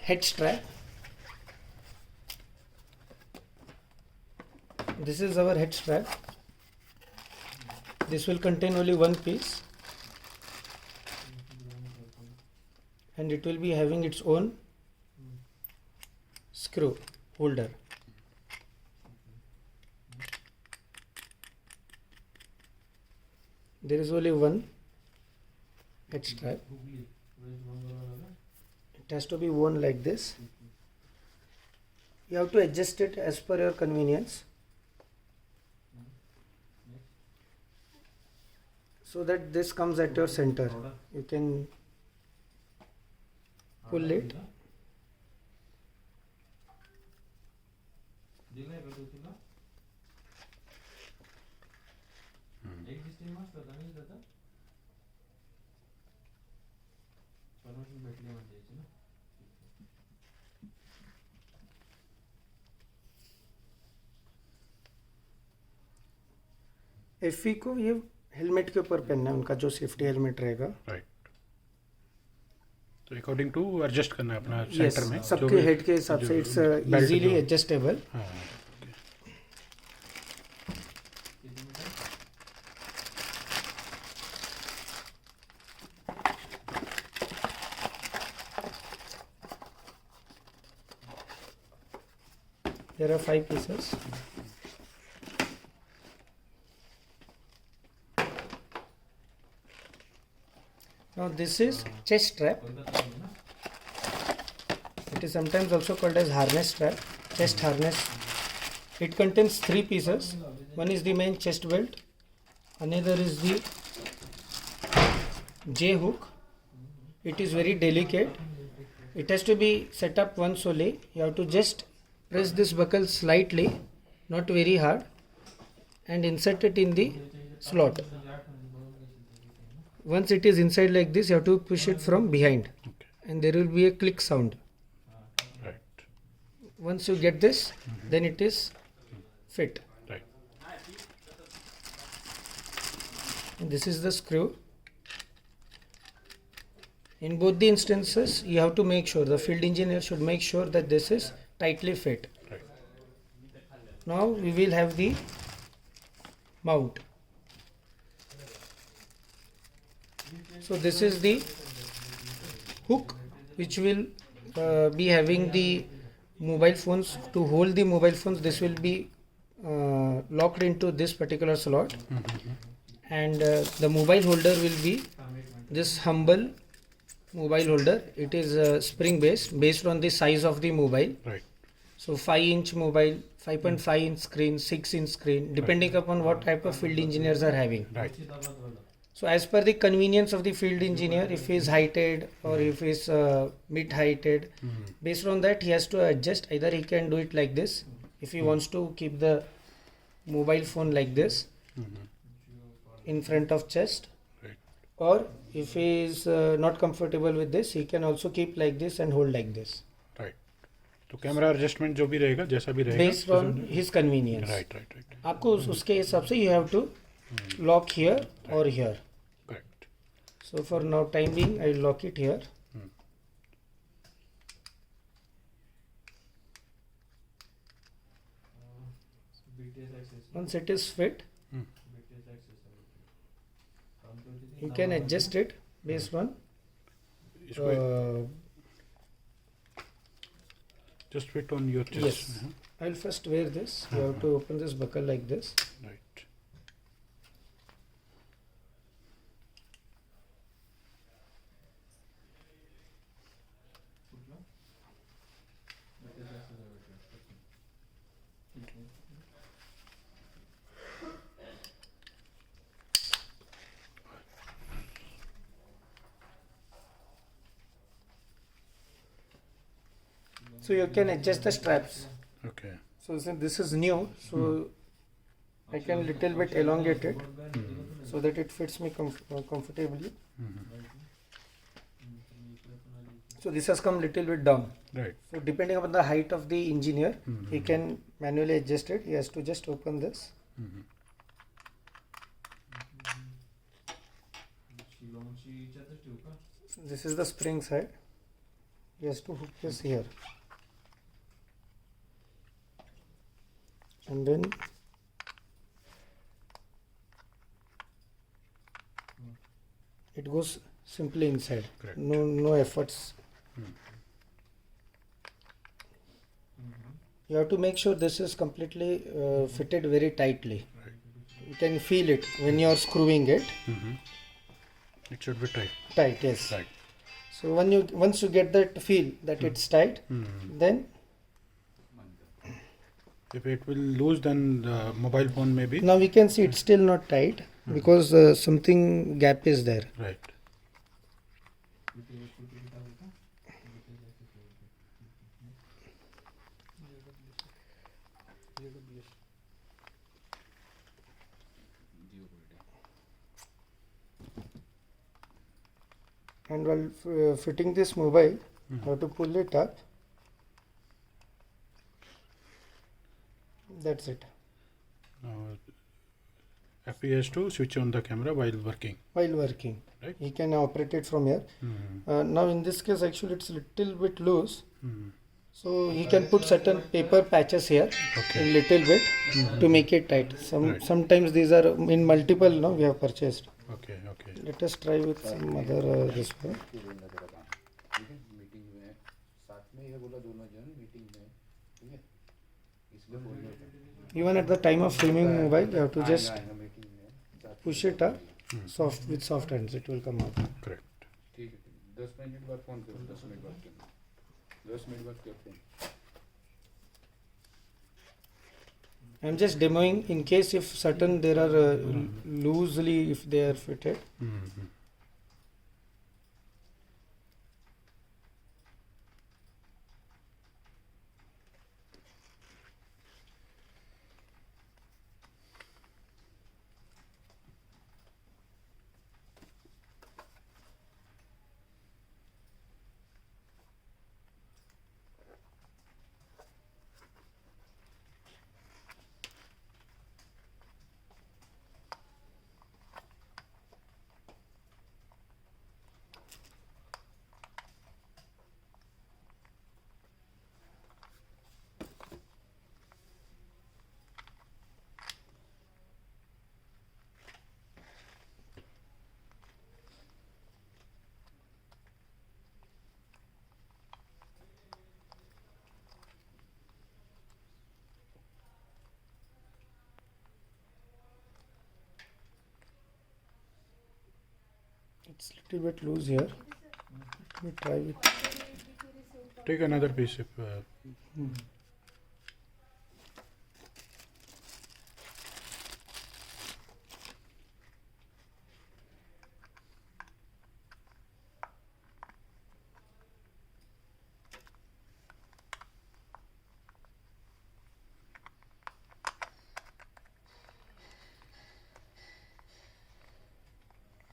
head strap. This is our head strap. This will contain only one piece and it will be having its own screw holder. There is only one head strap. It has to be worn like this. You have to adjust it as per your convenience, so that this comes at your center. You can pull it. FE को ये helmet के ऊपर पहनना है, उनका जो safety helmet रहेगा। Right, तो अकॉर्डिंग टू एडजस्ट करना है अपना यस, सेंटर में सबके हेड के हिसाब से it's easily adjustable. There are 5 pieces. Now this is chest strap. It is sometimes also called as harness strap, chest harness. It contains 3 pieces. One is the main chest belt, another is the J hook. It is very delicate. It has to be set up once only. You have to just press this buckle slightly, not very hard, and insert it in the slot. Once it is inside like this, you have to push it from behind, and there will be a click sound. Right. Once you get this, then it is fit. Right. And this is the screw. In both the instances, you have to make sure, the field engineer should make sure that this is tightly fit. Right. Now we will have the mount. So this is the hook which will be having the mobile phones. To hold the mobile phones, this will be locked into this particular slot, and the mobile holder will be this humble mobile holder. It is spring based on the size of the mobile. Right. So 5-inch mobile, 5.5-inch screen, 6-inch screen, depending upon what type of field engineers are having. Right. So as per the convenience of the field engineer, if he is heighted or if he is mid-heighted, based on that he has to adjust. Either he can do it like this, if he wants to keep the mobile phone like this in front of chest, Right. or if he is not comfortable with this, he can also keep like this and hold like this, Right. तो camera adjustment जो भी रहेगा, जैसा भी रहेगा, based on his convenience. Right right right, आपको उसके हिसाब से you have to lock here or here. Correct. So for now time being, I will lock it here. Once it is fit, you can adjust it based on इसको just fit on your chest. yes. I will first wear this. You have to open this buckle like this. Right. So you can adjust the straps. Okay. So since this is new, so I can little bit elongate it so that it fits me comfortably. So this has come little bit down. Right. So depending upon the height of the engineer, he can manually adjust it. He has to just open this. This is the spring side. he has to hook this here, and then it goes simply inside. Correct. No efforts. You have to make sure this is completely fitted very tightly. Right. You can feel it when you are screwing it. It should be tight. Tight, yes. Right. So once you get that feel that it's tight, then If it will lose, then the mobile phone may be. now we can see it's still not tight because something gap is there. Right. And while fitting this mobile, you have to pull it up. That's it. FP has to switch on the camera while working. While working, Right. he can operate it from here. Now in this case, actually it's little bit loose, so he can put certain paper patches here Okay. in little bit to make it tight. Right. Sometimes these are in multiple. No, we have purchased. Okay. Okay. Let us try with some other this one. Meeting में साथ में ये बोला दोनों जन meeting में ठीक है इसलिए बोल रहे थे Even at the time of filming mobile, you have to just आएगा मीटिंग में साथ push it up, soft with soft hands. It will come out. Correct. ठीक है 10 मिनट बाद फोन करो 10 मिनट बाद करो 10 मिनट बाद कर phone I'm just demoing in case if certain there are loosely if they are fitted. It's little bit loose here. Let me try with. Take another piece if.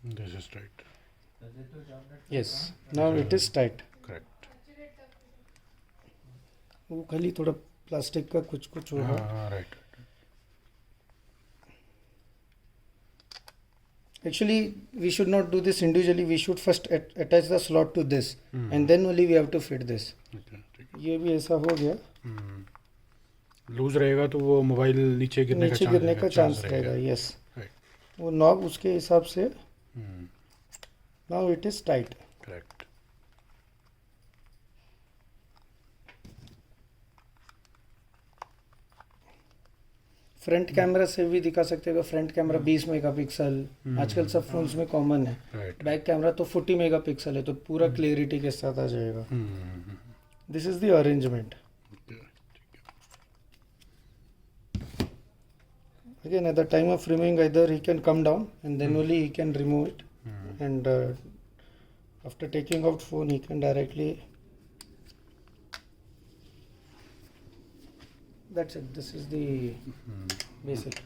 This is tight. Yes. Now it is tight. Correct. वो खाली थोड़ा plastic का कुछ होगा. Right. Actually, we should not do this individually. We should first attach the slot to this, and then only we have to fit this. Okay. ठीक. ये भी ऐसा हो गया. लूज रहेगा तो वो मोबाइल नीचे गिरने का चांस रहेगा. Yes. Right. वो नॉब उसके हिसाब से. Hmm. Now it is tight. Correct. Front camera से भी दिखा सकते हो. फ्रंट कैमरा 20 मेगापिक्सल आजकल सब फोन्स में कॉमन है. Right. बैक कैमरा तो 40 मेगापिक्सल है, तो पूरा क्लियरिटी के साथ आ जाएगा. This is the arrangement. Again, at the time of filming, either he can come down and then only he can remove it, and after taking out phone, he can directly. That's it. This is the basic.